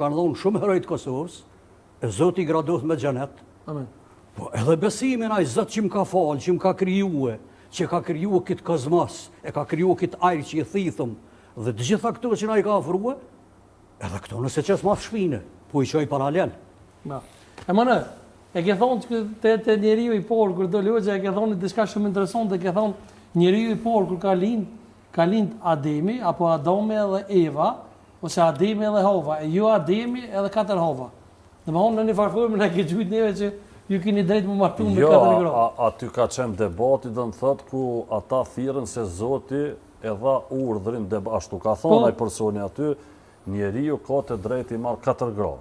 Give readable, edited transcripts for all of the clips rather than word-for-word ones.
kanë dhonë shumë herojt Kosovës, e Zoti i gradohet me xhenet. Amen. Po edhe besimin ai Zot që më ka falë, që më ka krijuar, që ka krijuar këtë kozmos, e ka krijuar këtë ajër që i thithëm, dhe të gjitha këto që na i ka ofruar, edhe këto nëse çes mas shpine, po i çoj paralel. Na. E mënë, e ke thonë te njeriu i porë kur do lëxha, e ke thonë diçka shumë interesante, ke thonë njeriu i porë kur ka lind Ademi apo Adami edhe Eva, ose Ademi edhe Hova, e jo Ademi edhe 4 Hova. Domthonë në një farë na ke gjujt neve që ju keni drejt më martu me 4 gra. Jo, aty ka qenë debati, do të thotë, ku ata thirrën se Zoti e dha urdhrin, ashtu ka thonë ai personi aty, njeriu ka të drejtë i marr 4 gra.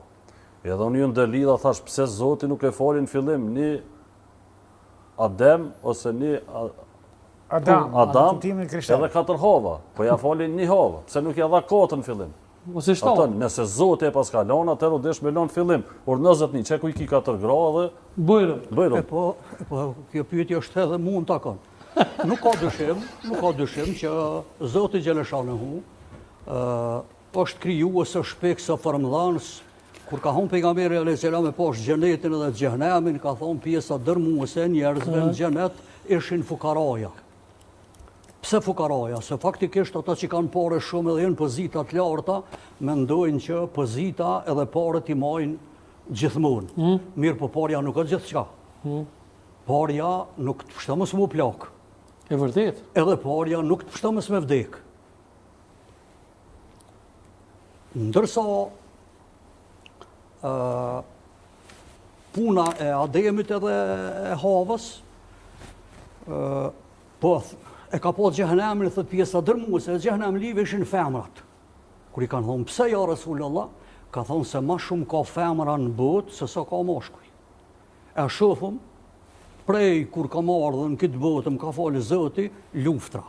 Edhe unë ju ndëlidha thash pse Zoti nuk e fali në fillim një Adem ose një Adam edhe 4 Hova, po ja falin një Hova, pse nuk ja dha 4 në fillim. Ose 7. Nëse Zoti e paska lënë, atëherë u desh me lënë fillim. Urnozët një çeku i ki 4 gra dhe bëjrëm. Po, kjo pyetje është edhe mua më takon. Nuk ka dyshim që Zoti xhaleshanehu është krijuar së shpejt së formdhans. Kur ka thonë pejgamberi alayhis salam e poshtë xhenetin edhe xhehenemin, ka thonë pjesa dërmuese e njerëzve në xhenet ishin fukaraja. Pse fukaraja? Se faktikisht ata që kanë pare shumë edhe janë pozita të larta, mendojnë që pozita edhe paret i majnë gjithmonë. Mirë, po parja nuk është gjithçka. Parja nuk të pështon mos mu plak. E vërtet. Edhe parja nuk të pështon mos me vdek. Ndërsa puna e Ademit edhe e Havës, po e ka po xhehenemin e thot pjesa dërmuese, e xhehenem live ishin femrat. Kur i kanë thonë pse ja Rasulullah, ka thonë se ma shumë ka femra në botë se sa ka mashkuj. E shohëm prej kur ka marrë në këtë botë më ka falë Zoti luftra.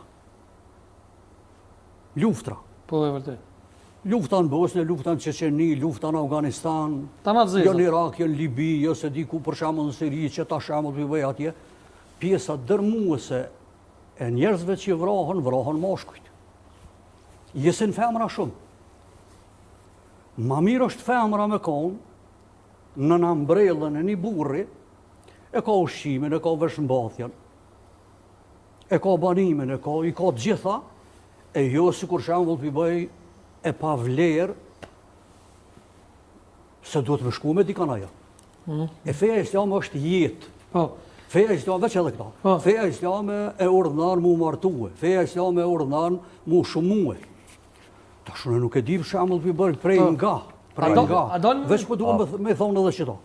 Po e vërtet. Lufta në Bosnë, lufta në Çeçeni, lufta në Afganistan, jo në Irak, jo në Libi, jo se di ku për shembull në Siri, që ta shembull bëj atje, pjesa dërmuese e njerëzve që vrohen mashkujt. Jesin femra shumë. Ma mirë është femra me konë në ambrellën e një burri, e ka ushqimin, e ka veshmbathjen, e ka banimin, i ka të gjitha, e jo si kur shembull t'i bëj e pa vlerë se duhet me shku me dikan ajo. E feja islame është jetë. Feja islame, veç edhe këta, feja islame e urdhënar mu martue, feja islame e urdhënar mu shumue. Ta shune nuk e di për shembull për bërë prej nga, veç po duhet me thonë edhe qëta.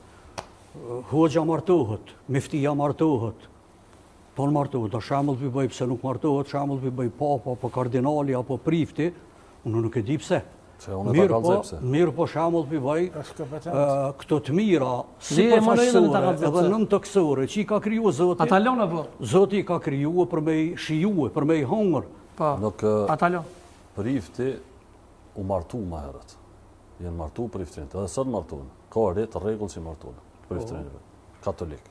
Hoxha martohet, miftia martohet, tonë martohet, ta shembull për bëj pse nuk martohet, shembull për bëj papa, apo kardinali, apo prifti, unë nuk e di pse. Mirë po shembull për bëj këto të mira, si përfaqësore edhe nën të kësore, që i ka kriju Zoti. Ata lona po? Zoti i ka kriju për me i shijue, për me i hongër. Nuk prifti u martu ma herët. Jenë martu priftrinit, edhe sot martunë. Ka rritë rregull që martunë, priftrinit. Katolik.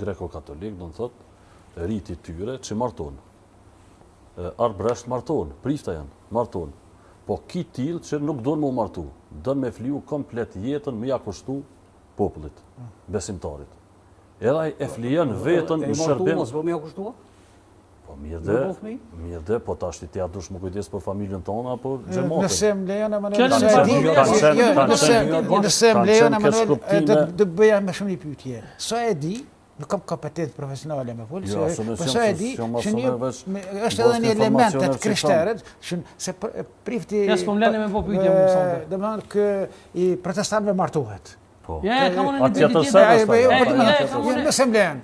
Greko-katolik, do në thotë, rriti tyre që martunë. Arbresht martunë, prifta janë, martunë. Po ki tilë që nuk donë më martu, donë me fliu komplet jetën me ja kushtu popullit, besimtarit. Edhe e flijen vetën në shërbim... E martu mos po me ja kushtua? Po mirë dhe, po ta shti tja dush më kujdes për familjen tonë, apo gjemotin. Nëse më lejon Emanuel, dhe bëja me shumë një pyetje. Sa e di, nuk kam kompetencë profesionale me folë, po sa e di, është edhe një element të krishterët, se prifti... Ja s'po mleni me po pyetje më mësonde. Dhe më nënë kë i protestantëve martohet. Ja, ka më në një pyetje. Nëse më lejon.